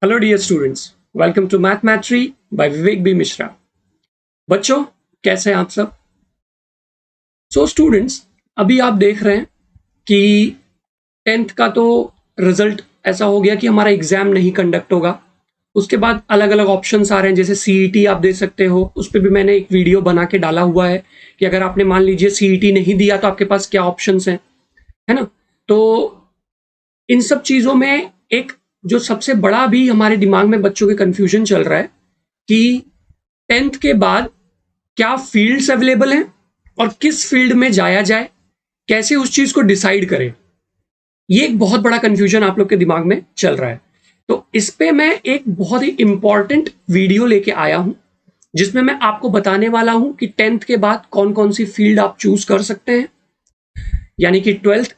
Hello dear students, welcome to mathematry by Vivek B Mishra. बच्चों, कैसे हैं आप सब? स्टूडेंट्स, अभी आप देख रहे हैं कि टेंथ का तो रिजल्ट ऐसा हो गया कि हमारा एग्जाम नहीं कंडक्ट होगा। उसके बाद अलग अलग ऑप्शंस आ रहे हैं, जैसे सीईटी आप दे सकते हो। उस पर भी मैंने एक वीडियो बना के डाला हुआ है कि अगर आपने मान लीजिए सीईटी नहीं दिया तो आपके पास क्या ऑप्शंस हैं, है ना? तो इन सब चीज़ों में एक जो सबसे बड़ा भी हमारे दिमाग में बच्चों के कंफ्यूजन चल रहा है कि टेंथ के बाद क्या फील्ड्स अवेलेबल हैं और किस फील्ड में जाया जाए, कैसे उस चीज़ को डिसाइड करें। ये एक बहुत बड़ा कंफ्यूजन आप लोग के दिमाग में चल रहा है। तो इस पे मैं एक बहुत ही इंपॉर्टेंट वीडियो लेके आया हूं, जिसमें मैं आपको बताने वाला हूं कि टेंथ के बाद कौन कौन सी फील्ड आप चूज कर सकते हैं, यानी कि ट्वेल्थ,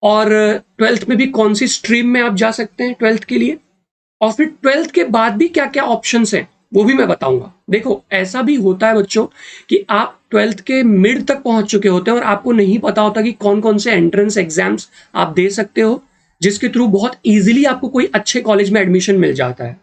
और ट्वेल्थ में भी कौन सी स्ट्रीम में आप जा सकते हैं ट्वेल्थ के लिए, और फिर ट्वेल्थ के बाद भी क्या क्या ऑप्शंस हैं वो भी मैं बताऊंगा। देखो, ऐसा भी होता है बच्चों कि आप ट्वेल्थ के मिड तक पहुंच चुके होते हैं और आपको नहीं पता होता कि कौन कौन से एंट्रेंस एग्जाम्स आप दे सकते हो, जिसके थ्रू बहुत इजीली आपको कोई अच्छे कॉलेज में एडमिशन मिल जाता है।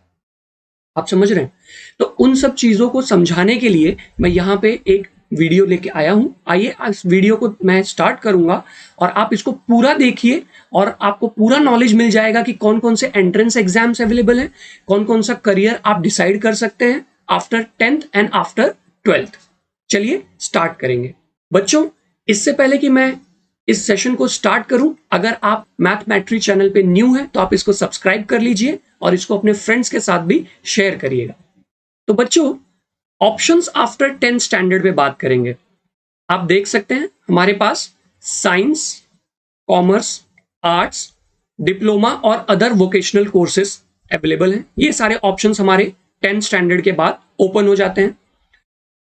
आप समझ रहे हैं? तो उन सब चीजों को समझाने के लिए मैं यहाँ पे एक वीडियो लेके आया हूं। आइए इस वीडियो को मैं स्टार्ट करूंगा और आप इसको पूरा देखिए और आपको पूरा नॉलेज मिल जाएगा कि कौन कौन से एंट्रेंस एग्जाम्स अवेलेबल हैं, कौन कौन सा करियर आप डिसाइड कर सकते हैं after tenth and after twelfth. चलिए स्टार्ट करेंगे। बच्चों, इससे पहले कि मैं इस सेशन को स्टार्ट करूं, अगर आप मैथमेट्री चैनल पे न्यू हैं तो आप इसको सब्सक्राइब कर लीजिए और इसको अपने फ्रेंड्स के साथ भी शेयर करिएगा। तो बच्चों, ऑप्शंस आफ्टर 10th स्टैंडर्ड में बात करेंगे। आप देख सकते हैं हमारे पास साइंस, कॉमर्स, आर्ट्स, डिप्लोमा और अदर वोकेशनल कोर्सेज अवेलेबल हैं। ये सारे ऑप्शंस हमारे 10th स्टैंडर्ड के बाद ओपन हो जाते हैं।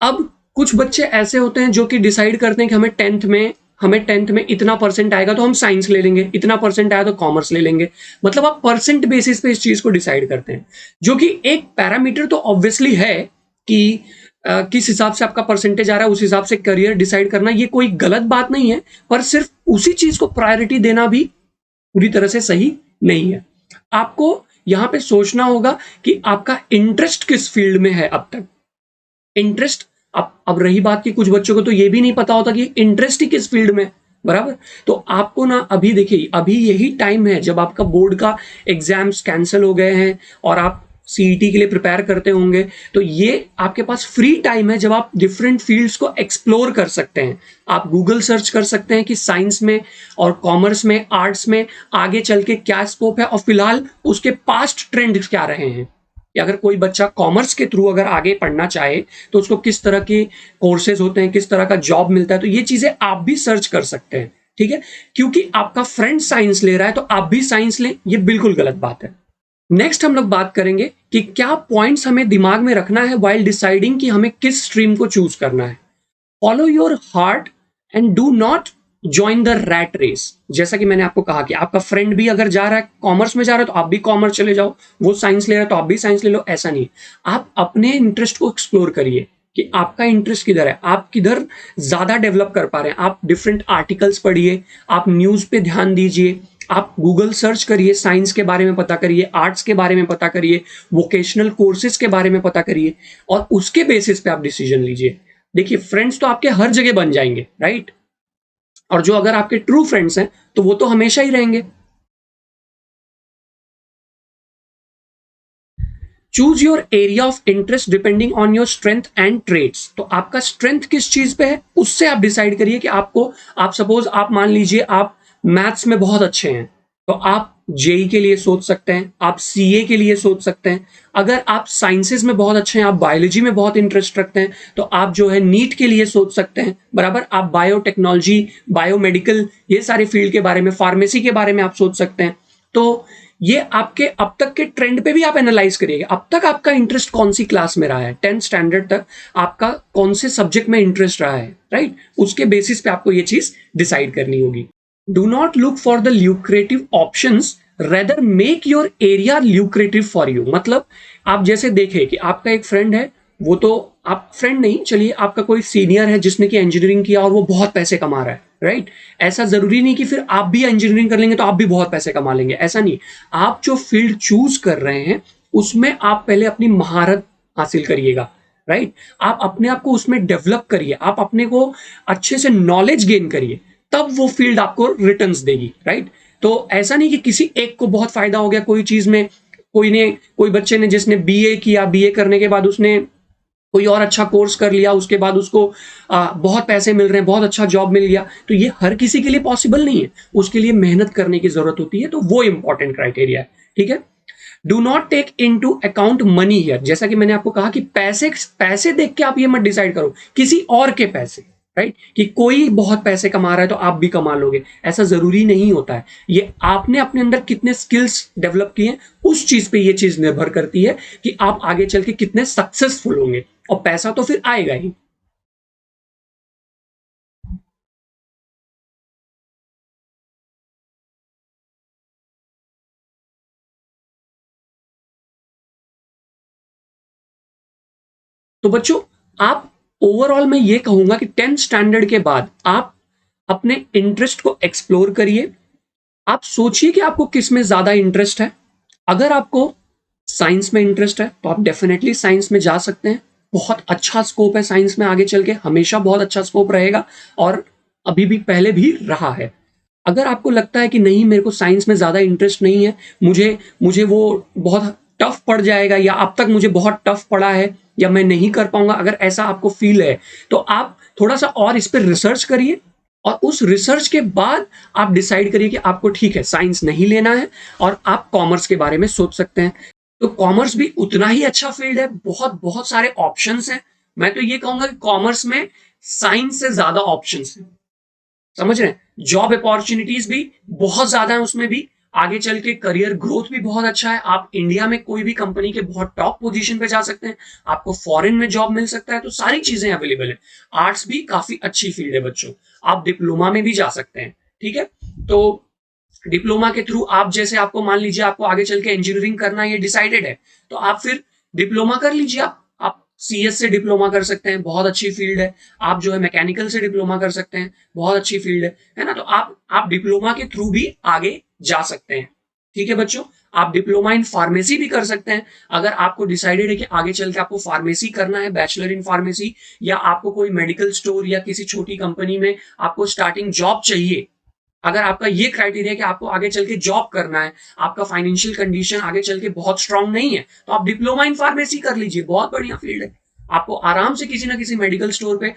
अब कुछ बच्चे ऐसे होते हैं जो कि डिसाइड करते हैं कि हमें टेंथ में इतना परसेंट आएगा तो हम साइंस ले लेंगे, इतना परसेंट आया तो कॉमर्स ले लेंगे। मतलब आप परसेंट बेसिस पे इस चीज को डिसाइड करते हैं, जो कि एक पैरामीटर तो ऑब्वियसली है कि किस हिसाब से आपका परसेंटेज आ रहा है उस हिसाब से करियर डिसाइड करना, ये कोई गलत बात नहीं है। पर सिर्फ उसी चीज को प्रायोरिटी देना भी पूरी तरह से सही नहीं है। आपको यहां पे सोचना होगा कि आपका इंटरेस्ट किस फील्ड में है। अब तक इंटरेस्ट, अब रही बात कि कुछ बच्चों को तो ये भी नहीं पता होता कि इंटरेस्ट ही किस फील्ड में, बराबर। तो आपको ना, अभी देखिए, अभी यही टाइम है जब आपका बोर्ड का एग्जाम्स कैंसिल हो गए हैं और आप सीईटी के लिए प्रिपेयर करते होंगे, तो ये आपके पास फ्री टाइम है जब आप डिफरेंट फील्ड्स को एक्सप्लोर कर सकते हैं। आप गूगल सर्च कर सकते हैं कि साइंस में और कॉमर्स में, आर्ट्स में आगे चल के क्या स्कोप है और फिलहाल उसके पास्ट ट्रेंड क्या रहे हैं, या अगर कोई बच्चा कॉमर्स के थ्रू अगर आगे पढ़ना चाहे तो उसको किस तरह के कोर्सेज होते हैं, किस तरह का जॉब मिलता है। तो ये चीजें आप भी सर्च कर सकते हैं, ठीक है? क्योंकि आपका फ्रेंड साइंस ले रहा है तो आप भी साइंस लें, ये बिल्कुल गलत बात है। नेक्स्ट हम लोग बात करेंगे कि क्या पॉइंट्स हमें दिमाग में रखना है वाइल डिसाइडिंग कि हमें किस स्ट्रीम को चूज करना है। Follow your heart and do not join the rat race. जैसा कि मैंने आपको कहा कि आपका फ्रेंड भी अगर जा रहा है कॉमर्स में जा रहा है तो आप भी कॉमर्स चले जाओ, वो साइंस ले रहा है तो आप भी साइंस ले लो, ऐसा नहीं। आप अपने इंटरेस्ट को एक्सप्लोर करिए कि आपका इंटरेस्ट किधर है, आप किधर ज्यादा डेवलप कर पा रहे हैं। आप डिफरेंट आर्टिकल्स पढ़िए, आप न्यूज पे ध्यान दीजिए, आप गूगल सर्च करिए, साइंस के बारे में पता करिए, आर्ट्स के बारे में पता करिए, वोकेशनल कोर्सेज के बारे में पता करिए और उसके बेसिस पे आप डिसीजन लीजिए। देखिए, फ्रेंड्स तो आपके हर जगह बन जाएंगे, राइट? और जो अगर आपके ट्रू फ्रेंड्स हैं तो वो तो हमेशा ही रहेंगे। Choose your area of interest depending on your strength and traits. तो आपका स्ट्रेंथ किस चीज पे है उससे आप डिसाइड करिए कि आपको, आप सपोज आप मान लीजिए आप मैथ्स में बहुत अच्छे हैं तो आप जेई के लिए सोच सकते हैं, आप सीए के लिए सोच सकते हैं। अगर आप साइंसेज में बहुत अच्छे हैं, आप बायोलॉजी में बहुत इंटरेस्ट रखते हैं तो आप जो है नीट के लिए सोच सकते हैं, बराबर। आप बायोटेक्नोलॉजी, बायोमेडिकल, ये सारे फील्ड के बारे में, फार्मेसी के बारे में आप सोच सकते हैं। तो ये आपके अब तक के ट्रेंड पे भी आप एनालाइज करिएगा। अब तक आपका इंटरेस्ट कौन सी क्लास में रहा है, 10th स्टैंडर्ड तक आपका कौन से सब्जेक्ट में इंटरेस्ट रहा है, राइट? उसके बेसिस पे आपको ये चीज डिसाइड करनी होगी। Do not look for the lucrative options, rather make your area lucrative for you. मतलब आप जैसे देखें कि आपका एक फ्रेंड है, वो तो आप फ्रेंड नहीं, चलिए आपका कोई सीनियर है जिसने कि इंजीनियरिंग किया और वो बहुत पैसे कमा रहा है, राइट? ऐसा ज़रूरी नहीं कि फिर आप भी इंजीनियरिंग कर लेंगे तो आप भी बहुत पैसे कमा लेंगे, ऐसा नहीं। आप जो फील्ड चूज़ कर रहे हैं, उसमें आप पहले अपनी महारत हासिल करिएगा, राइट? आप अपने आप को उसमें डेवलप करिए, आप अपने को अच्छे से नॉलेज गेन करिए, तब वो फील्ड आपको रिटर्न्स देगी, राइट? तो ऐसा नहीं कि किसी एक को बहुत फायदा हो गया कोई चीज़ में, कोई बच्चे ने जिसने बीए किया, बीए करने के बाद उसने कोई और अच्छा कोर्स कर लिया, उसके बाद उसको बहुत पैसे मिल रहे हैं, बहुत अच्छा जॉब मिल गया, तो ये हर किसी के लिए पॉसिबल नहीं है। उसके लिए मेहनत करने की जरूरत होती है, तो वो इंपॉर्टेंट क्राइटेरिया है, ठीक है? Do not take into account money here. जैसा कि मैंने आपको कहा कि पैसे पैसे देख के आप ये मत डिसाइड करो, किसी और के पैसे, राइट? कि कोई बहुत पैसे कमा रहा है तो आप भी कमा लोगे, ऐसा जरूरी नहीं होता है। ये आपने अपने अंदर कितने स्किल्स डेवलप किए हैं, उस चीज पे ये चीज निर्भर करती है कि आप आगे चल के कितने सक्सेसफुल होंगे, और पैसा तो फिर आएगा ही। तो बच्चों, आप ओवरऑल मैं ये कहूंगा कि 10th स्टैंडर्ड के बाद आप अपने इंटरेस्ट को एक्सप्लोर करिए। आप सोचिए कि आपको किस में ज्यादा इंटरेस्ट है। अगर आपको साइंस में इंटरेस्ट है तो आप डेफिनेटली साइंस में जा सकते हैं। बहुत अच्छा स्कोप है साइंस में आगे चल के, हमेशा बहुत अच्छा स्कोप रहेगा, और अभी भी, पहले भी रहा है। अगर आपको लगता है कि नहीं, मेरे को साइंस में ज्यादा इंटरेस्ट नहीं है, मुझे मुझे वो बहुत टफ पड़ जाएगा, या अब तक मुझे बहुत टफ पड़ा है, या मैं नहीं कर पाऊंगा, अगर ऐसा आपको फील है तो आप थोड़ा सा और इस पर रिसर्च करिए, और उस रिसर्च के बाद आप डिसाइड करिए कि आपको ठीक है साइंस नहीं लेना है, और आप कॉमर्स के बारे में सोच सकते हैं। तो कॉमर्स भी उतना ही अच्छा फील्ड है, बहुत बहुत सारे ऑप्शंस हैं। मैं तो ये कहूंगा कि कॉमर्स में साइंस से ज्यादा ऑप्शंस हैं, समझ रहे हैं? जॉब अपॉर्चुनिटीज भी बहुत ज्यादा है उसमें भी, आगे चल के करियर ग्रोथ भी बहुत अच्छा है। आप इंडिया में कोई भी कंपनी के बहुत टॉप पोजीशन पे जा सकते हैं, आपको फॉरेन में जॉब मिल सकता है, तो सारी चीजें अवेलेबल है। आर्ट्स भी काफी अच्छी फील्ड है बच्चों, आप डिप्लोमा में भी जा सकते हैं, ठीक है? तो डिप्लोमा के थ्रू आप, जैसे आपको मान लीजिए आपको आगे चल के इंजीनियरिंग करना ये डिसाइडेड है, तो आप फिर डिप्लोमा कर लीजिए। आप सीएस से डिप्लोमा कर सकते हैं, बहुत अच्छी फील्ड है। आप जो है मैकेनिकल से डिप्लोमा कर सकते हैं, बहुत अच्छी फील्ड है ना? तो आप डिप्लोमा के थ्रू भी आगे जा सकते हैं, ठीक है बच्चों? आप डिप्लोमा इन फार्मेसी भी कर सकते हैं, अगर आपको डिसाइडेड है कि आगे चल के आपको फार्मेसी करना है, बैचलर इन फार्मेसी, या आपको कोई मेडिकल स्टोर या किसी छोटी कंपनी में आपको स्टार्टिंग जॉब चाहिए। अगर आपका ये क्राइटेरिया कि आपको आगे चल के जॉब करना है, आपका फाइनेंशियल कंडीशन आगे चल के बहुत स्ट्रांग नहीं है, तो आप डिप्लोमा इन फार्मेसी कर लीजिए, बहुत बढ़िया फील्ड है। आपको आराम से किसी ना किसी मेडिकल स्टोर पे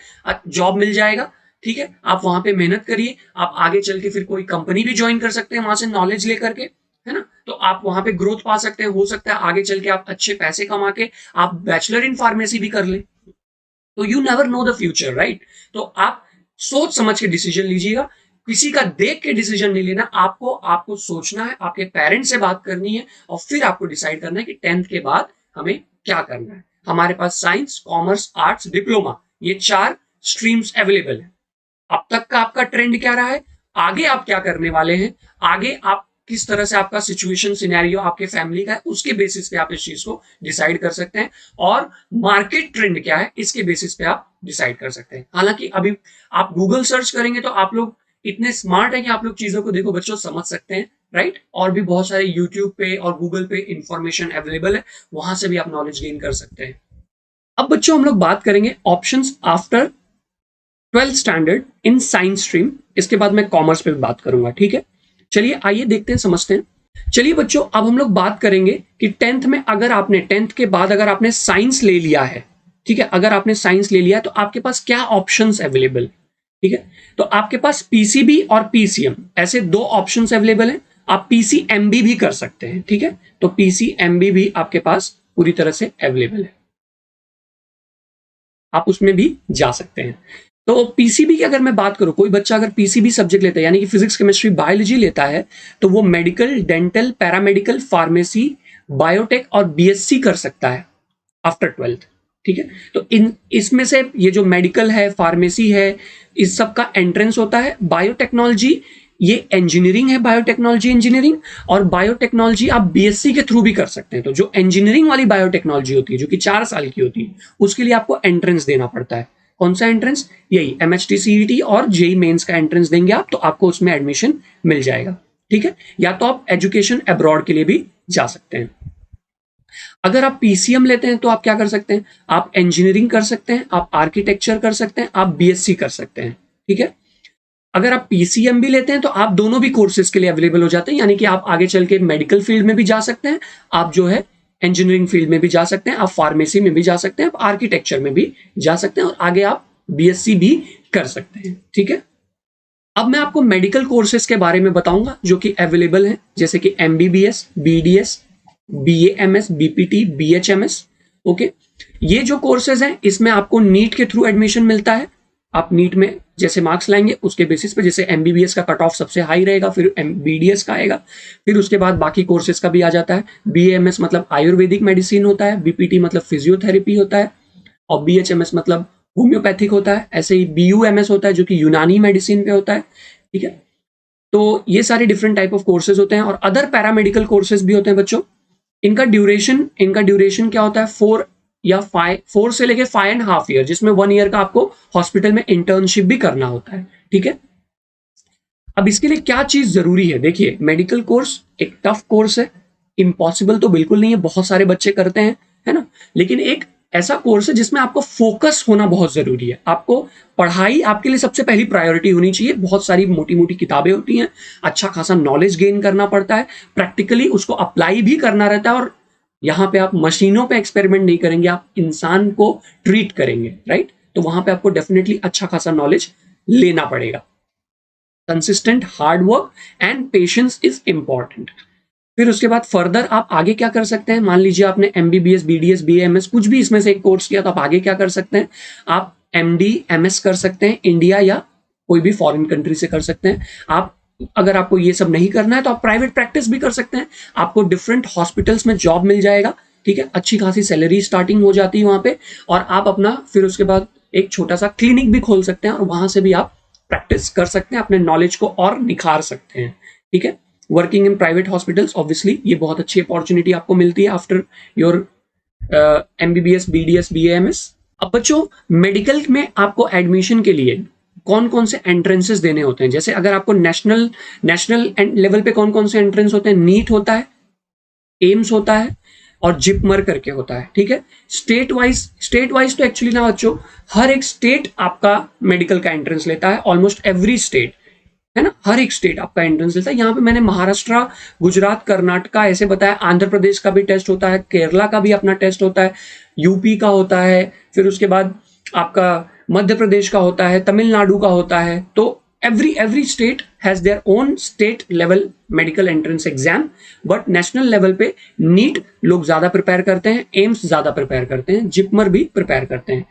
जॉब मिल जाएगा, ठीक है? आप वहां पे मेहनत करिए, आप आगे चल के फिर कोई कंपनी भी ज्वाइन कर सकते हैं वहां से नॉलेज लेकर के, है ना? तो आप वहां पे ग्रोथ पा सकते हैं, हो सकता है आगे चल के आप अच्छे पैसे कमा के आप बैचलर इन फार्मेसी भी कर ले। तो you never know the future, right? तो आप सोच समझ के डिसीजन लीजिएगा, किसी का देख के डिसीजन नहीं लेना। आपको आपको सोचना है, आपके पेरेंट्स से बात करनी है, और फिर आपको डिसाइड करना है कि 10th के बाद हमें क्या करना है। हमारे पास साइंस, कॉमर्स, आर्ट्स, डिप्लोमा, ये 4 स्ट्रीम्स अवेलेबल है। अब तक का आपका ट्रेंड क्या रहा है, आगे आप क्या करने वाले हैं, आगे आप किस तरह से, आपका सिचुएशन सिनेरियो आपके फैमिली का है, उसके बेसिस पे आप इस चीज को डिसाइड कर सकते हैं, और मार्केट ट्रेंड क्या है इसके बेसिस पे आप डिसाइड कर सकते हैं। हालांकि अभी आप गूगल सर्च करेंगे तो आप लोग इतने स्मार्ट है कि आप लोग चीजों को, देखो बच्चों, समझ सकते हैं, राइट? और भी बहुत सारे यूट्यूब पे और गूगल पे इंफॉर्मेशन अवेलेबल है, वहां से भी आप नॉलेज गेन कर सकते हैं। अब बच्चों, हम लोग बात करेंगे options after 12th standard in science stream. इसके बाद मैं कॉमर्स पे भी बात करूंगा, ठीक है? चलिए आइए देखते हैं, समझते हैं। चलिए बच्चों, अब हम लोग बात करेंगे कि 10th में, अगर आपने 10th के बाद अगर आपने साइंस ले लिया है, ठीक है, अगर आपने साइंस ले लिया है तो आपके पास क्या ऑप्शंस अवेलेबल, ठीक है? तो आपके पास पीसीबी और पीसीएम, ऐसे 2 ऑप्शंस अवेलेबल हैं। आप पीसीएमबी भी कर सकते हैं, ठीक है? तो पीसीएमबी भी आपके पास पूरी तरह से अवेलेबल है, आप उसमें भी जा सकते हैं। तो पीसीबी की अगर मैं बात करूं, कोई बच्चा अगर पीसीबी सब्जेक्ट लेता है, यानी कि फिजिक्स, केमिस्ट्री, बायोलॉजी लेता है, तो वो medical, dental, paramedical, pharmacy, biotech और बीएससी कर सकता है आफ्टर 12th, ठीक है? तो इन इसमें से ये जो मेडिकल है, फार्मेसी है, इस सब का एंट्रेंस होता है। बायोटेक्नोलॉजी ये इंजीनियरिंग है, बायोटेक्नोलॉजी इंजीनियरिंग, और बायोटेक्नोलॉजी आप बीएससी के थ्रू भी कर सकते हैं। तो जो इंजीनियरिंग वाली बायोटेक्नोलॉजी होती है जो कि 4 साल की होती है, उसके लिए आपको एंट्रेंस देना पड़ता है। कौन सा एंट्रेंस? यही एमएचटी सीईटी और जेई मेंस का एंट्रेंस देंगे आप, तो आपको उसमें एडमिशन मिल जाएगा। ठीक है, या तो आप एजुकेशन अब्रॉड के लिए भी जा सकते हैं। अगर आप पीसीएम लेते हैं तो आप क्या कर सकते हैं? आप इंजीनियरिंग कर सकते हैं, आप आर्किटेक्चर कर सकते हैं, आप बीएससी कर सकते हैं। ठीक है, अगर आप पीसीएम भी लेते हैं तो आप दोनों भी कोर्सेज के लिए अवेलेबल हो जाते हैं, यानी कि आप आगे चल के मेडिकल फील्ड में भी जा सकते हैं, आप जो है इंजीनियरिंग फील्ड में भी जा सकते हैं, आप फार्मेसी में भी जा सकते हैं, आप आर्किटेक्चर में भी जा सकते हैं, और आगे आप बीएससी भी कर सकते हैं। ठीक है, अब मैं आपको मेडिकल कोर्सेज के बारे में बताऊंगा जो कि अवेलेबल हैं, जैसे कि MBBS, BDS, BAMS, BPT, BHMS. Okay, ये जो कोर्सेज हैं इसमें आपको नीट के थ्रू एडमिशन मिलता है। आप नीट में जैसे मार्क्स लाएंगे उसके बेसिस पे, जैसे एमबीबीएस का कट ऑफ सबसे हाई रहेगा, फिर बीडीएस का आएगा, फिर उसके बाद बाकी कोर्सेज का भी आ जाता है। बीएएमएस मतलब आयुर्वेदिक मेडिसिन होता है, बीपीटी मतलब फिजियोथेरेपी होता है, और बीएचएमएस मतलब होम्योपैथिक होता है। ऐसे ही बीयूएमएस होता है जो कि यूनानी मेडिसिन पे होता है। ठीक है, तो ये सारे डिफरेंट टाइप ऑफ कोर्सेज होते हैं, और अदर पैरामेडिकल कोर्सेज भी होते हैं बच्चों। इनका ड्यूरेशन क्या होता है? 4 से लेके 5.5 ईयर, जिसमें 1 ईयर का आपको हॉस्पिटल में इंटर्नशिप भी करना होता है। ठीक है, अब इसके लिए क्या चीज जरूरी है? देखिए, मेडिकल कोर्स एक टफ कोर्स है, इम्पॉसिबल तो बिल्कुल नहीं है, बहुत सारे बच्चे करते हैं, है ना, लेकिन एक ऐसा कोर्स है जिसमें आपको फोकस होना बहुत जरूरी है। आपको पढ़ाई आपके लिए सबसे पहली प्रायोरिटी होनी चाहिए। बहुत सारी मोटी मोटी किताबें होती हैं, अच्छा खासा नॉलेज गेन करना पड़ता है, प्रैक्टिकली उसको अप्लाई भी करना रहता है, और यहाँ पे आप मशीनों पे एक्सपेरिमेंट नहीं करेंगे, आप इंसान को ट्रीट करेंगे, राइट? तो वहां पे आपको डेफिनेटली अच्छा खासा नॉलेज लेना पड़ेगा। Consistent hard work and patience is important. फिर उसके बाद फर्दर आप आगे क्या कर सकते हैं? मान लीजिए आपने एमबीबीएस, बीडीएस, बीएमएस कुछ भी इसमें से एक कोर्स किया, तो आप आगे क्या कर सकते हैं? आप एमडी, एमएस कर सकते हैं, इंडिया या कोई भी फॉरेन कंट्री से कर सकते हैं। आप, अगर आपको ये सब नहीं करना है तो आप प्राइवेट प्रैक्टिस भी कर सकते हैं, आपको डिफरेंट हॉस्पिटल्स में जॉब मिल जाएगा। ठीक है, अच्छी खासी सैलरी स्टार्टिंग हो जाती है वहां पे, और आप अपना फिर उसके बाद एक छोटा सा क्लिनिक भी खोल सकते हैं, और वहां से भी आप प्रैक्टिस कर सकते हैं, अपने नॉलेज को और निखार सकते हैं। ठीक है, working in private hospitals, obviously ये बहुत अच्छी अपॉर्चुनिटी आपको मिलती है after your MBBS, BDS, BAMS. अब बच्चों, मेडिकल में आपको एडमिशन के लिए कौन कौन से एंट्रेंसेस देने होते हैं? जैसे अगर आपको नेशनल नेशनल लेवल पे कौन कौन से एंट्रेंस होते हैं? नीट होता है, एम्स होता है, और जिपमर करके होता है। ठीक है, स्टेट वाइज तो एक्चुअली ना बच्चों, हर एक स्टेट आपका मेडिकल का एंट्रेंस लेता है, ऑलमोस्ट एवरी स्टेट, है ना, हर एक स्टेट आपका एंट्रेंस लेता है। यहाँ पे मैंने महाराष्ट्र, गुजरात, कर्नाटका ऐसे बताया, आंध्र प्रदेश का भी टेस्ट होता है, केरला का भी अपना टेस्ट होता है, यूपी का होता है, फिर उसके बाद आपका मध्य प्रदेश का होता है, तमिलनाडु का होता है। तो every state has their own state level medical entrance exam, but national level पे नीट लोग ज्यादा प्रिपेयर करते हैं, एम्स ज्यादा प्रिपेयर करते हैं, जिपमर भी प्रिपेयर करते हैं,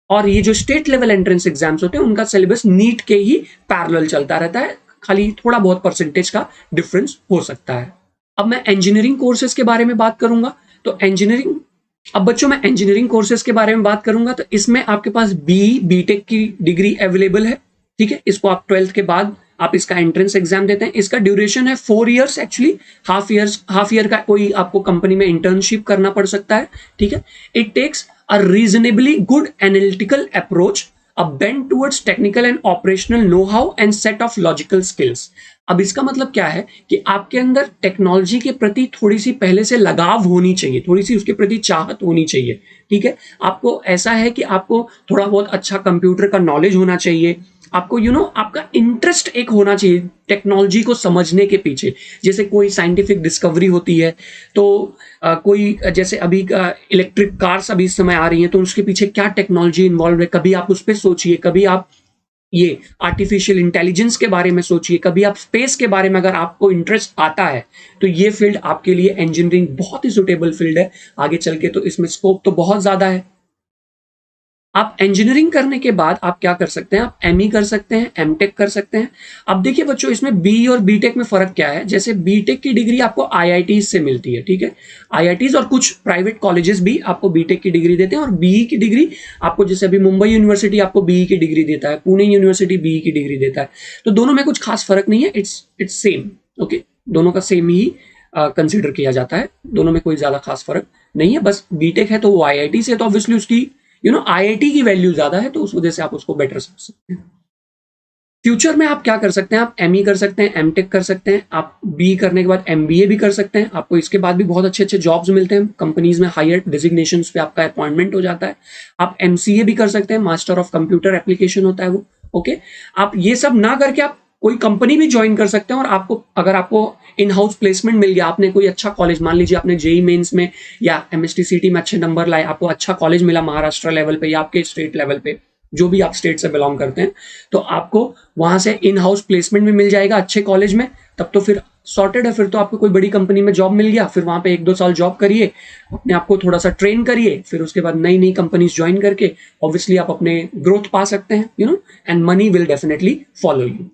और ये जो स्टेट लेवल एंट्रेंस एग्जाम्स होते हैं उनका सिलेबस नीट के ही पैरेलल चलता रहता है, खाली थोड़ा बहुत परसेंटेज का डिफरेंस हो सकता है। अब मैं इंजीनियरिंग कोर्सेज के बारे में बात करूंगा, तो इंजीनियरिंग, अब बच्चों मैं इंजीनियरिंग कोर्सेज के बारे में बात करूंगा, तो इसमें आपके पास बीटेक की डिग्री अवेलेबल है। ठीक है, इसको आप 12th के बाद आप इसका एंट्रेंस एग्जाम देते हैं। इसका ड्यूरेशन है 4 ईयर्स, एक्चुअली हाफ ईयर का कोई आपको कंपनी में इंटर्नशिप करना पड़ सकता है। ठीक है, it takes a reasonably good analytical approach, a bent towards technical and operational know-how and set of logical skills। अब इसका मतलब क्या है कि आपके अंदर टेक्नोलॉजी के प्रति थोड़ी सी पहले से लगाव होनी चाहिए, थोड़ी सी उसके प्रति चाहत होनी चाहिए। ठीक है, आपको ऐसा है कि आपको थोड़ा बहुत अच्छा कंप्यूटर का नॉलेज होना चाहिए, आपको आपका इंटरेस्ट एक होना चाहिए टेक्नोलॉजी को समझने के पीछे। जैसे कोई साइंटिफिक डिस्कवरी होती है, तो कोई जैसे अभी इलेक्ट्रिक कार्स अभी इस समय आ रही हैं, तो उसके पीछे क्या टेक्नोलॉजी इन्वॉल्व है, कभी आप उस पर सोचिए, कभी आप ये आर्टिफिशियल इंटेलिजेंस के बारे में सोचिए, कभी आप स्पेस के बारे में अगर आपको इंटरेस्ट आता है, तो ये फील्ड आपके लिए इंजीनियरिंग बहुत ही सुटेबल फील्ड है। आगे चल के तो इसमें स्कोप तो बहुत ज्यादा है। आप इंजीनियरिंग करने के बाद आप क्या कर सकते हैं, आप एमई कर सकते हैं, एमटेक कर सकते हैं। अब देखिए बच्चों, इसमें बी और बीटेक में फर्क क्या है। जैसे बीटेक की डिग्री आपको आईआईटीज से मिलती है, ठीक है, आईआईटीज और कुछ प्राइवेट कॉलेजेस भी आपको बीटेक की डिग्री देते हैं, और बीई की डिग्री आपको, जैसे अभी मुंबई यूनिवर्सिटी आपको बीई की डिग्री देता है, पुणे यूनिवर्सिटी बीई की डिग्री देता है। तो दोनों में कुछ खास फर्क नहीं है, इट्स सेम। ओके, दोनों का सेम ही कंसिडर किया जाता है, दोनों में कोई ज्यादा खास फर्क नहीं है। बस बीटेक है तो वो आईआईटी से, तो ऑब्वियसली उसकी आईआईटी की वैल्यू ज्यादा है, तो उस वजह से आप उसको बेटर समझ सकते हैं। फ्यूचर में आप क्या कर सकते हैं, आप एमई कर सकते हैं, एमटेक कर सकते हैं, आप बी करने के बाद एमबीए भी कर सकते हैं। आपको इसके बाद भी बहुत अच्छे अच्छे जॉब्स मिलते हैं कंपनीज में, हायर डिजिग्नेशंस पे आपका अपॉइंटमेंट हो जाता है। आप एमसीए भी कर सकते हैं, मास्टर ऑफ कंप्यूटर एप्लीकेशन होता है वो। ओके, आप ये सब ना करके आप कोई कंपनी भी ज्वाइन कर सकते हैं, और आपको अगर आपको इन हाउस प्लेसमेंट मिल गया, आपने कोई अच्छा कॉलेज, मान लीजिए आपने जेई मेंस में या एमएसटीसीटी में अच्छे नंबर लाए, आपको अच्छा कॉलेज मिला महाराष्ट्र लेवल पे या आपके स्टेट लेवल पे, जो भी आप स्टेट से बिलोंग करते हैं, तो आपको वहां से इन हाउस प्लेसमेंट भी मिल जाएगा अच्छे कॉलेज में। तब तो फिर सॉर्टेड है, फिर तो आपको कोई बड़ी कंपनी में जॉब मिल गया, फिर वहां पे 1-2 साल जॉब करिए, अपने आप को थोड़ा सा ट्रेन करिए, फिर उसके बाद नई नई कंपनीज ज्वाइन करके ऑब्वियसली आप अपने ग्रोथ पा सकते हैं, and money will definitely follow you.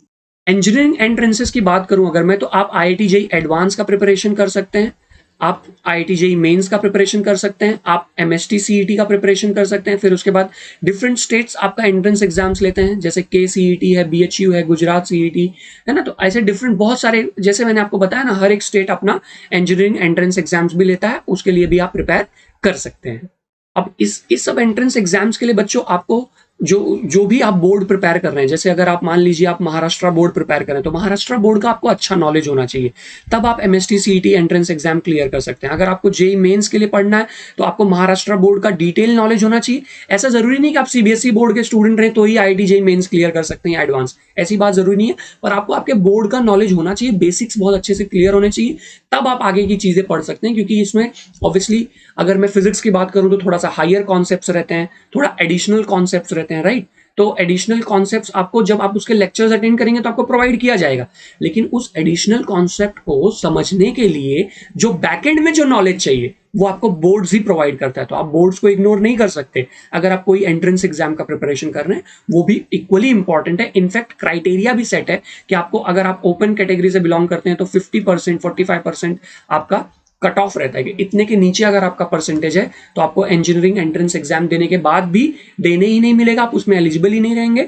Engineering entrances की बात करूं अगर मैं, तो आप आईआईटी जेई एडवांस का प्रिपरेशन कर सकते हैं, आप आईआईटी जेई मेंस का प्रिपरेशन कर सकते हैं, आप एमएसटी सीईटी का प्रिपरेशन कर सकते हैं। फिर उसके बाद डिफरेंट स्टेट्स आपका एंट्रेंस एग्जाम्स लेते हैं, जैसे के सीईटी है, बीएचयू है, गुजरात सीईटी है ना। तो ऐसे डिफरेंट बहुत सारे, जैसे मैंने आपको बताया ना, हर एक स्टेट अपना इंजीनियरिंग एंट्रेंस एग्जाम्स भी लेता है, उसके लिए भी आप प्रिपेयर कर सकते हैं। अब इस सब एंट्रेंस एग्जाम्स के लिए बच्चों आपको जो जो भी आप बोर्ड प्रिपेयर कर रहे हैं, जैसे अगर आप मान लीजिए आप महाराष्ट्र बोर्ड प्रिपेयर करें, तो महाराष्ट्र बोर्ड का आपको अच्छा नॉलेज होना चाहिए, तब आप MST CET entrance exam clear कर सकते हैं। अगर आपको जेई मेंस के लिए पढ़ना है, तो आपको महाराष्ट्र बोर्ड का डिटेल नॉलेज होना चाहिए। ऐसा जरूरी नहीं कि आप सीबीएसई बोर्ड के स्टूडेंट रहे तो ही आईआईटी जेई मेंस क्लियर कर सकते हैं एडवांस, ऐसी बात जरूरी नहीं है, पर आपको आपके बोर्ड का नॉलेज होना चाहिए, बेसिक्स बहुत अच्छे से क्लियर होने चाहिए, तब आप आगे की चीजें पढ़ सकते हैं। क्योंकि इसमें ऑब्वियसली अगर मैं फिजिक्स की बात करूं तो थोड़ा सा हायर कॉन्सेप्ट्स रहते हैं, थोड़ा एडिशनल कॉन्सेप्ट्स रहते हैं, राइट। तो एडिशनल कॉन्सेप्ट्स आपको जब आप उसके लेक्चर्स अटेंड करेंगे तो आपको प्रोवाइड किया जाएगा, लेकिन उस एडिशनल कॉन्सेप्ट को समझने के लिए जो बैकएंड में जो नॉलेज चाहिए वो आपको बोर्ड्स ही प्रोवाइड करता है। तो आप बोर्ड्स को इग्नोर नहीं कर सकते अगर आप कोई एंट्रेंस एग्जाम का प्रिपरेशन कर रहे हैं, वो भी इक्वली इंपॉर्टेंट है। इनफैक्ट क्राइटेरिया भी सेट है कि आपको, अगर आप ओपन कैटेगरी से बिलोंग करते हैं तो 50%, 45% आपका कट ऑफ रहता है कि इतने के नीचे अगर आपका परसेंटेज है तो आपको इंजीनियरिंग एंट्रेंस एग्जाम देने के बाद भी देने ही नहीं मिलेगा, आप उसमें एलिजिबल ही नहीं रहेंगे,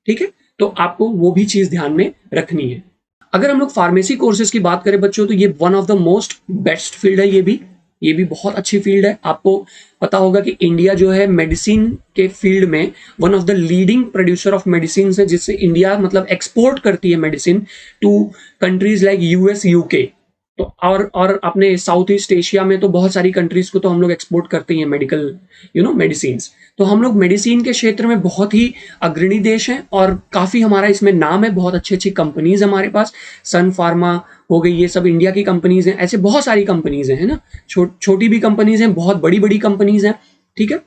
ठीक है। तो आपको वो भी चीज ध्यान में रखनी है। अगर हम लोग फार्मेसी कोर्सेज की बात करें बच्चों, तो ये one of the most best field है, ये भी बहुत अच्छी फील्ड है। आपको पता होगा कि इंडिया जो है मेडिसिन के फील्ड में one of the leading producer of medicine है, जिससे इंडिया मतलब एक्सपोर्ट करती है medicine to countries like US, UK. तो और अपने साउथ ईस्ट एशिया में तो बहुत सारी कंट्रीज को तो हम लोग एक्सपोर्ट करते हैं मेडिकल मेडिसिन। तो हम लोग मेडिसिन के क्षेत्र में बहुत ही अग्रणी देश हैं, और काफी हमारा इसमें नाम है, बहुत अच्छी अच्छी कंपनीज हमारे पास, सन फार्मा हो गई, ये सब इंडिया की कंपनीज हैं। ऐसे बहुत सारी कंपनीज हैं, है ना, छोटी भी कंपनीज हैं, बहुत बड़ी बड़ी कंपनीज हैं, ठीक है।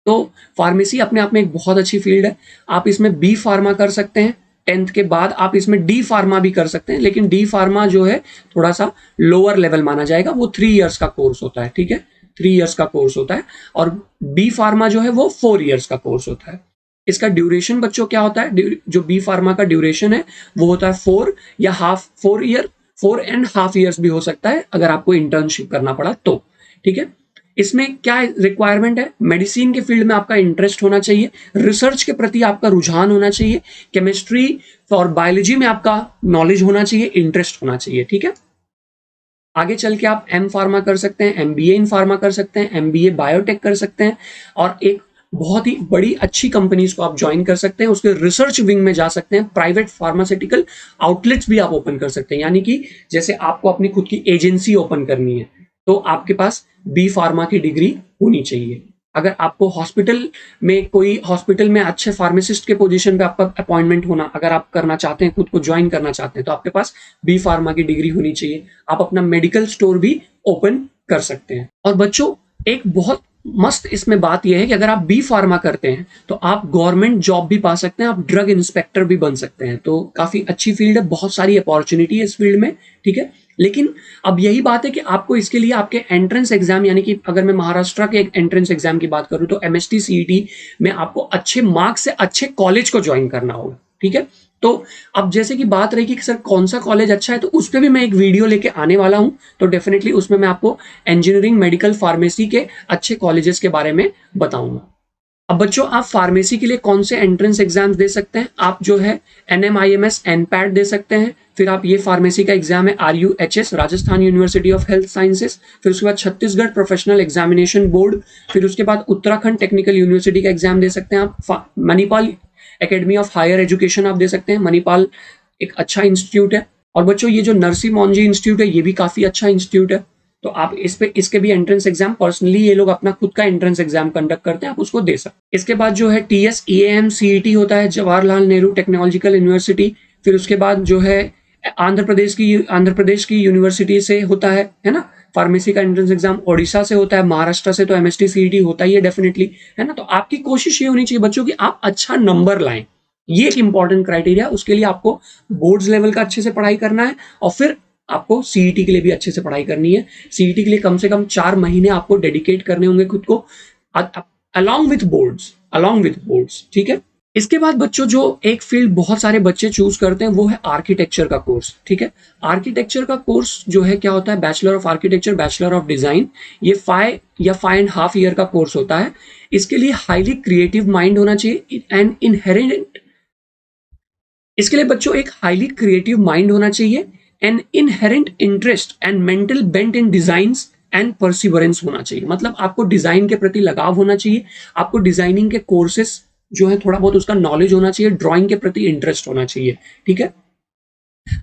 तो फार्मेसी अपने आप में एक बहुत अच्छी फील्ड है। आप इसमें बी फार्मा कर सकते हैं, 10th के बाद आप इसमें डी फार्मा भी कर सकते हैं, लेकिन डी फार्मा जो है थोड़ा सा लोअर लेवल माना जाएगा, वो 3 इयर्स का कोर्स होता है, ठीक है, 3 इयर्स का कोर्स होता है। और बी फार्मा जो है वो 4 इयर्स का कोर्स होता है। इसका ड्यूरेशन बच्चों क्या होता है, जो बी फार्मा का ड्यूरेशन है वो होता है 4 या हाफ 4 ईयर, 4.5 ईयर्स भी हो सकता है अगर आपको इंटर्नशिप करना पड़ा तो, ठीक है। इसमें क्या रिक्वायरमेंट है, मेडिसिन के फील्ड में आपका इंटरेस्ट होना चाहिए, रिसर्च के प्रति आपका रुझान होना चाहिए, केमिस्ट्री और बायोलॉजी में आपका नॉलेज होना चाहिए, इंटरेस्ट होना चाहिए, ठीक है। आगे चल के आप एम फार्मा कर सकते हैं, एमबीए इन फार्मा कर सकते हैं, एमबीए बायोटेक कर सकते हैं, और एक बहुत ही बड़ी अच्छी कंपनीज को आप ज्वाइन कर सकते हैं, उसके रिसर्च विंग में जा सकते हैं, प्राइवेट फार्मास्यूटिकल आउटलेट्स भी आप ओपन कर सकते हैं। यानी कि जैसे आपको अपनी खुद की एजेंसी ओपन करनी है तो आपके पास बी फार्मा की डिग्री होनी चाहिए। अगर आपको हॉस्पिटल में अच्छे फार्मासिस्ट के पोजीशन पे आपका अपॉइंटमेंट होना, अगर आप करना चाहते हैं, खुद को ज्वाइन करना चाहते हैं, तो आपके पास बी फार्मा की डिग्री होनी चाहिए। आप अपना मेडिकल स्टोर भी ओपन कर सकते हैं। और बच्चों, एक बहुत मस्त इसमें बात यह है कि अगर आप बी फार्मा करते हैं तो आप गवर्नमेंट जॉब भी पा सकते हैं, आप ड्रग इंस्पेक्टर भी बन सकते हैं। तो काफी अच्छी फील्ड है, बहुत सारी अपॉर्चुनिटी है इस फील्ड में, ठीक है। लेकिन अब यही बात है कि आपको इसके लिए आपके एंट्रेंस एग्जाम, यानी कि अगर मैं महाराष्ट्र के एक एंट्रेंस एग्जाम की बात करूं तो एमएसटी सीईटी में आपको अच्छे मार्क्स से अच्छे कॉलेज को ज्वाइन करना होगा, ठीक है। तो अब जैसे कि बात रही कि सर कौन सा कॉलेज अच्छा है, तो उस पर भी मैं एक वीडियो लेके आने वाला हूं। तो डेफिनेटली उसमें मैं आपको इंजीनियरिंग, मेडिकल, फार्मेसी के अच्छे कॉलेजेस के बारे में बताऊंगा। अब बच्चों, आप फार्मेसी के लिए कौन से एंट्रेंस एग्जाम्स दे सकते हैं? आप जो है एनएमआईएमएस एनपैट दे सकते हैं। फिर आप ये फार्मेसी का एग्जाम है RUHS, Rajasthan university of health sciences. फिर उसके बाद छत्तीसगढ़ प्रोफेशनल एग्जामिनेशन बोर्ड। फिर उसके बाद उत्तराखंड टेक्निकल यूनिवर्सिटी का एग्जाम दे सकते हैं आप। Manipal academy of higher education आप दे सकते हैं। मणिपाल एक अच्छा इंस्टीट्यूट है। और बच्चों, ये जो नरसी मोंजी इंस्टीट्यूट है, ये भी काफी अच्छा इंस्टीट्यूट है। तो आप इसके भी एंट्रेंस एग्जाम, पर्सनली ये लोग अपना खुद का एंट्रेंस एग्जाम कंडक्ट करते हैं, आप उसको दे सकते हैं। इसके बाद जो है टीएस ईएएम सीईटी होता है, जवाहरलाल नेहरू टेक्नोलॉजिकल यूनिवर्सिटी। फिर उसके बाद जो है आंध्र प्रदेश की यूनिवर्सिटी से होता है ना। फार्मेसी का एंट्रेंस एग्जाम ओडिशा से होता है, महाराष्ट्र से तो एमएसटी सीईटी होता ही है डेफिनेटली, है ना। तो आपकी कोशिश ये होनी चाहिए बच्चों की आप अच्छा नंबर लाएं, ये एक इंपॉर्टेंट क्राइटेरिया। उसके लिए आपको बोर्ड्स लेवल का अच्छे से पढ़ाई करना है, और फिर आपको सीईटी के लिए भी अच्छे से पढ़ाई करनी है। सीईटी के लिए कम से कम 4 महीने आपको डेडिकेट करने होंगे खुद को, अलॉन्ग विथ बोर्ड्स, ठीक है। इसके बाद बच्चों, जो एक फील्ड बहुत सारे बच्चे चूज करते हैं वो है आर्किटेक्चर का कोर्स, ठीक है। आर्किटेक्चर का कोर्स जो है क्या होता है, bachelor of architecture, bachelor of design, ये 5 या 5.5 ईयर का कोर्स होता है। इसके लिए हाईली क्रिएटिव माइंड होना चाहिए एंड इनहेरेंट, इसके लिए बच्चों एक हाईली क्रिएटिव माइंड होना चाहिए, an inherent interest and mental bent in designs and perseverance होना चाहिए। मतलब आपको डिजाइन के प्रति लगाव होना चाहिए, आपको डिजाइनिंग के कोर्सेस जो है थोड़ा बहुत उसका नॉलेज होना चाहिए, ड्राइंग के प्रति इंटरेस्ट होना चाहिए, ठीक है।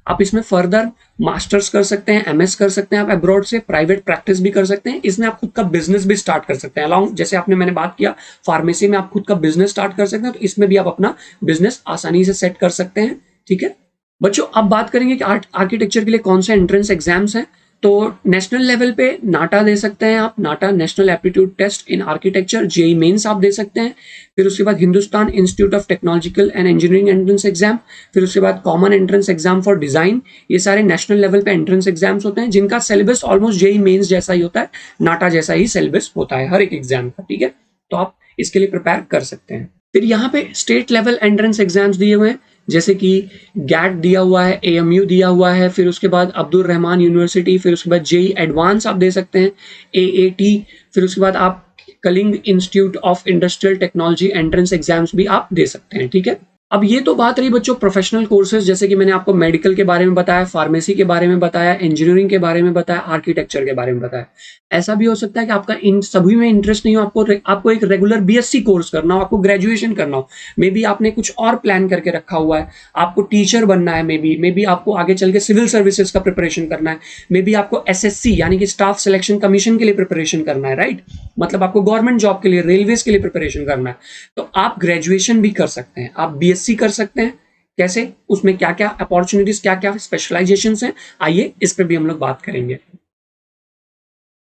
आप इसमें फर्दर मास्टर्स कर सकते हैं, एमएस कर सकते हैं, आप अब्रॉड से प्राइवेट प्रैक्टिस भी कर सकते हैं। इसमें आप खुद का बिजनेस भी स्टार्ट कर सकते हैं अलॉन्ग, जैसे मैंने बात किया फार्मेसी में आप खुद का बिजनेस स्टार्ट कर सकते हैं, तो इसमें भी आप अपना बिजनेस आसानी से सेट कर सकते हैं, ठीक है। बच्चों, अब बात करेंगे कि आर्किटेक्चर के लिए कौन से एंट्रेंस एग्जाम्स हैं। तो नेशनल लेवल पे नाटा दे सकते हैं आप, NATA national aptitude test in architecture, JEE mains आप दे सकते हैं। फिर उसके बाद Hindustan institute of technological and engineering entrance exam. फिर उसके बाद common entrance exam for design. ये सारे नेशनल लेवल पे एंट्रेंस एग्जाम्स होते हैं जिनका सिलेबस ऑलमोस्ट जेई मेंस जैसा ही होता है, नाटा जैसा ही सिलेबस होता है हर एक एग्जाम का, ठीक है। तो आप इसके लिए प्रिपेयर कर सकते हैं। फिर यहाँ पे स्टेट लेवल एंट्रेंस एग्जाम्स दिए हुए हैं, जैसे कि गैट दिया हुआ है, एएमयू दिया हुआ है, फिर उसके बाद अब्दुल रहमान यूनिवर्सिटी, फिर उसके बाद जेई एडवांस आप दे सकते हैं, एएटी, फिर उसके बाद आप Kalinga institute of industrial technology entrance exams भी आप दे सकते हैं, ठीक है। अब ये तो बात रही बच्चों प्रोफेशनल कोर्सेज, जैसे कि मैंने आपको मेडिकल के बारे में बताया, फार्मेसी के बारे में बताया, इंजीनियरिंग के बारे में बताया, आर्किटेक्चर के बारे में बताया। ऐसा भी हो सकता है कि आपका इन सभी में इंटरेस्ट नहीं हो, आपको एक रेगुलर बीएससी कोर्स करना हो, आपको ग्रेजुएशन करना हो, मे बी आपने कुछ और प्लान करके रखा हुआ है, आपको टीचर बनना है, मे बी आपको आगे चल के सिविल सर्विसेज का प्रिपरेशन करना है, मे बी आपको एसएससी यानी कि स्टाफ सिलेक्शन कमीशन के लिए प्रिपरेशन करना है, राइट। मतलब आपको गवर्नमेंट जॉब के लिए, रेलवेज के लिए प्रिपरेशन करना है, तो आप ग्रेजुएशन भी कर सकते हैं, आप बीएससी कर सकते हैं। कैसे, उसमें क्या क्या अपॉर्चुनिटीज, क्या क्या स्पेशलाइजेशंस हैं, आइए इस पर भी हम लोग बात करेंगे।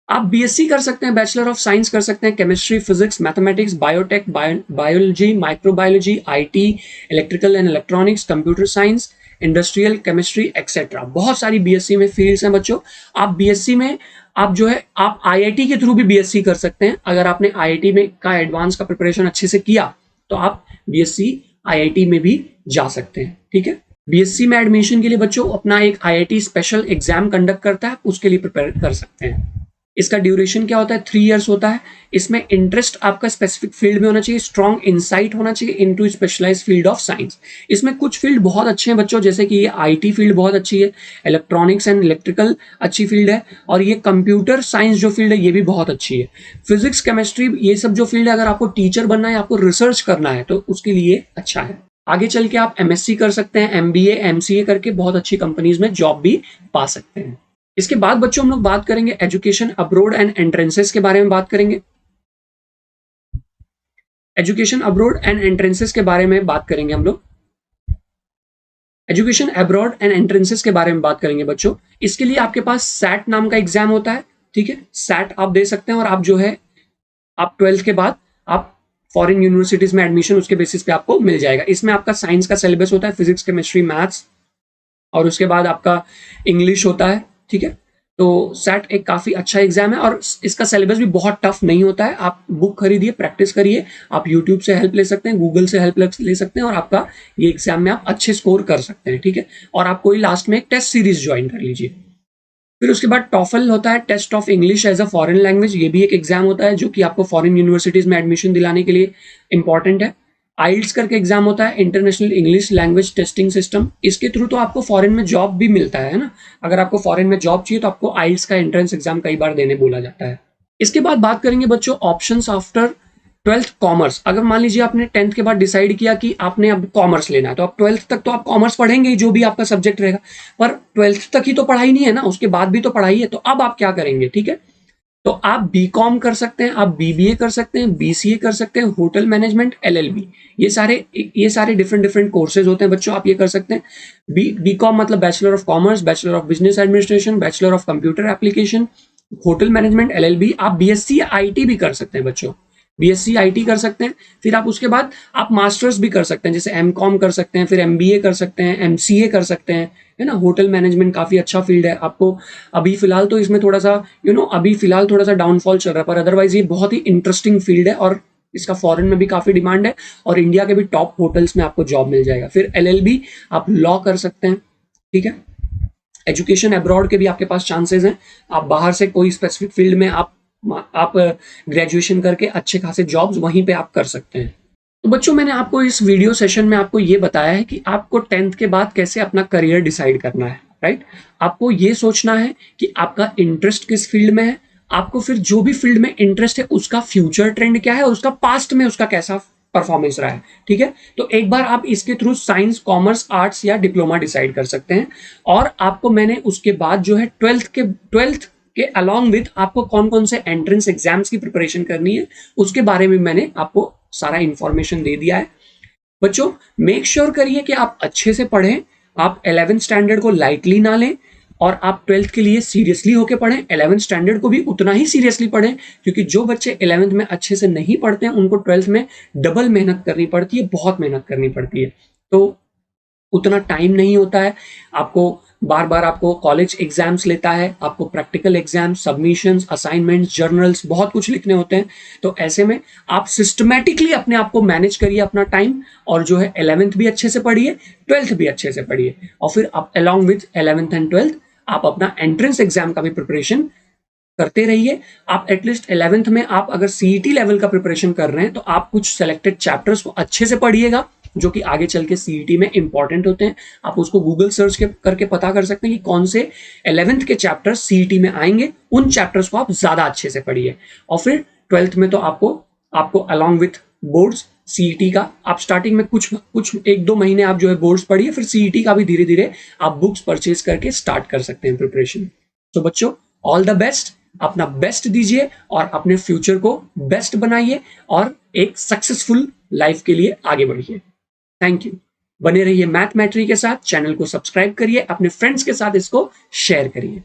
आप बीएससी कर सकते हैं, बैचलर ऑफ साइंस कर सकते हैं, chemistry, physics, mathematics, biotech, biology, microbiology, IT, electrical and electronics, computer science, industrial chemistry etcetera. बहुत सारी बीएससी में फील्ड्स हैं बच्चों। आप बीएससी में आप जो है आप आईआईटी के थ्रू भी बीएससी कर सकते हैं। अगर आपने आईआईटी में का एडवांस का प्रिपरेशन अच्छे से किया तो आप बीएससी आईआईटी में भी जा सकते हैं, ठीक है। बीएससी में एडमिशन के लिए बच्चों अपना एक आईआईटी स्पेशल एग्जाम कंडक्ट करता है, उसके लिए प्रिपेयर कर सकते हैं। इसका ड्यूरेशन क्या होता है, 3 इयर्स होता है। इसमें इंटरेस्ट आपका स्पेसिफिक फील्ड में होना चाहिए, स्ट्रॉन्ग इंसाइट होना चाहिए into specialised field of science. इसमें कुछ फील्ड बहुत अच्छे हैं बच्चों, जैसे कि ये आईटी फील्ड बहुत अच्छी है, इलेक्ट्रॉनिक्स एंड इलेक्ट्रिकल अच्छी फील्ड है, और ये कंप्यूटर साइंस जो फील्ड है ये भी बहुत अच्छी है। फिजिक्स, केमिस्ट्री, ये सब जो फील्ड है, अगर आपको टीचर बनना है, आपको रिसर्च करना है, तो उसके लिए अच्छा है। आगे चल के आप एमएससी कर सकते हैं, एमबीए, एमसीए करके बहुत अच्छी कंपनीज में जॉब भी पा सकते हैं। इसके बाद बच्चों हम लोग बात करेंगे एजुकेशन अब्रोड एंड एंट्रेंसेस के बारे में बात करेंगे। एजुकेशन अब्रोड एंड एंट्रेंसेस के बारे में बात करेंगे हम लोग। एजुकेशन अब्रॉड एंड एंट्रेंसेस के बारे में बात करेंगे बच्चों। इसके लिए आपके पास सैट नाम का एग्जाम होता है, ठीक है। सैट आप दे सकते हैं, और आप जो है आप 12th के बाद आप फॉरेन यूनिवर्सिटीज में एडमिशन उसके बेसिस पे आपको मिल जाएगा। इसमें आपका साइंस का सिलेबस होता है, फिजिक्स, केमिस्ट्री, मैथ्स, और उसके बाद आपका इंग्लिश होता है, ठीक है। तो सेट एक काफ़ी अच्छा एग्ज़ाम है और इसका सिलेबस भी बहुत टफ नहीं होता है। आप बुक खरीदिए, प्रैक्टिस करिए, आप यूट्यूब से हेल्प ले सकते हैं, गूगल से हेल्प ले सकते हैं और आपका ये एग्ज़ाम में आप अच्छे स्कोर कर सकते हैं, ठीक है। और आप कोई लास्ट में एक टेस्ट सीरीज ज्वाइन कर लीजिए। फिर उसके बाद टॉफल होता है, test of English as a foreign language. ये भी एक एग्जाम होता है जो कि आपको फॉरेन यूनिवर्सिटीज में एडमिशन दिलाने के लिए इंपॉर्टेंट है। आइल्स करके एग्जाम होता है, international English language testing system. इसके थ्रू तो आपको फॉरेन में जॉब भी मिलता है ना। अगर आपको फॉरेन में जॉब चाहिए तो आपको आइल्स का एंट्रेंस एग्जाम कई बार देने बोला जाता है। इसके बाद बात करेंगे बच्चों ऑप्शंस आफ्टर 12th कॉमर्स। अगर मान लीजिए आपने 10th के बाद डिसाइड किया कि आपने अब कॉमर्स लेना है, तो आप 12th तक तो आप कॉमर्स पढ़ेंगे ही, जो भी आपका सब्जेक्ट रहेगा। पर 12th तक ही तो पढ़ाई नहीं है ना, उसके बाद भी तो पढ़ाई है। तो अब आप क्या करेंगे, ठीक है। तो आप बीकॉम कर सकते हैं, आप बीबीए कर सकते हैं, बीसीए कर सकते हैं, होटल मैनेजमेंट, एलएलबी। ये सारे डिफरेंट डिफरेंट कोर्सेज होते हैं बच्चों, आप ये कर सकते हैं। बीकॉम मतलब bachelor of commerce, bachelor of business administration, bachelor of computer application, hotel management, LLB. आप बीएससी आईटी भी कर सकते हैं बच्चों, बीएससी आईटी कर सकते हैं। फिर आप उसके बाद आप मास्टर्स भी कर सकते हैं, जैसे एमकॉम कर सकते हैं, फिर एमबीए कर सकते हैं, एमसीए कर सकते हैं, है ना। होटल मैनेजमेंट काफ़ी अच्छा फील्ड है आपको। अभी फिलहाल तो इसमें थोड़ा सा अभी फिलहाल थोड़ा सा डाउनफॉल चल रहा है, पर अदरवाइज ये बहुत ही इंटरेस्टिंग फील्ड है और इसका फॉरेन में भी काफ़ी डिमांड है और इंडिया के भी टॉप होटल्स में आपको जॉब मिल जाएगा। फिर एलएलबी आप लॉ कर सकते हैं, ठीक है। एजुकेशन अब्रॉड के भी आपके पास चांसेस हैं। आप बाहर से कोई स्पेसिफिक फील्ड में आप ग्रेजुएशन करके अच्छे खासे जॉब्स वहीं पे आप कर सकते हैं। तो बच्चों मैंने आपको इस वीडियो सेशन में आपको ये बताया है कि आपको 10th के बाद कैसे अपना करियर डिसाइड करना है, राइट। आपको ये सोचना है कि आपका इंटरेस्ट किस फील्ड में है, आपको फिर जो भी फील्ड में इंटरेस्ट है उसका फ्यूचर ट्रेंड क्या है और उसका पास्ट में उसका कैसा परफॉर्मेंस रहा है, ठीक है। तो एक बार आप इसके थ्रू साइंस, कॉमर्स, आर्ट्स या डिप्लोमा डिसाइड कर सकते हैं। और आपको मैंने उसके बाद जो है ट्वेल्थ के अलॉन्ग विथ आपको कौन कौन से एंट्रेंस एग्जाम्स की प्रिपरेशन करनी है उसके बारे में मैंने आपको सारा इंफॉर्मेशन दे दिया है। बच्चों मेक श्योर करिए कि आप अच्छे से पढ़ें, आप 11th स्टैंडर्ड को लाइटली ना लें और आप 12th के लिए सीरियसली होकर पढ़ें। 11th स्टैंडर्ड को भी उतना ही सीरियसली पढ़ें, क्योंकि जो बच्चे 11th में अच्छे से नहीं पढ़ते हैं उनको 12th में डबल मेहनत करनी पड़ती है, बहुत मेहनत करनी पड़ती है। तो उतना टाइम नहीं होता है आपको, बार बार आपको कॉलेज एग्जाम्स लेता है, आपको practical exam, submissions, assignments, journals, बहुत कुछ लिखने होते हैं। तो ऐसे में आप सिस्टमैटिकली अपने आप को मैनेज करिए अपना टाइम, और जो है 11th भी अच्छे से पढ़िए, 12th भी अच्छे से पढ़िए, और फिर आप along with 11th and 12th आप अपना एंट्रेंस एग्जाम का भी प्रिपरेशन करते रहिए। आप एटलीस्ट 11th में आप अगर सीईटी लेवल का प्रिपरेशन कर रहे हैं तो आप कुछ सेलेक्टेड चैप्टर्स को अच्छे से पढ़िएगा, जो कि आगे चल के सीईटी में इंपॉर्टेंट होते हैं। आप उसको गूगल सर्च करके पता कर सकते हैं कि कौन से 11th के चैप्टर्स सीईटी में आएंगे, उन चैप्टर्स को आप ज्यादा अच्छे से पढ़िए। और फिर 12th में तो आपको अलॉन्ग विथ बोर्ड्स सीईटी का आप स्टार्टिंग में कुछ 1-2 महीने आप जो है बोर्ड्स पढ़िए, फिर सीईटी का भी धीरे धीरे आप बुक्स परचेज करके स्टार्ट कर सकते हैं प्रिपरेशन। तो बच्चों ऑल द बेस्ट, अपना बेस्ट दीजिए और अपने फ्यूचर को बेस्ट बनाइए और एक सक्सेसफुल लाइफ के लिए आगे बढ़िए। Thank you. बने रहिए मैथमेट्री के साथ, चैनल को सब्सक्राइब करिए, अपने फ्रेंड्स के साथ इसको शेयर करिए।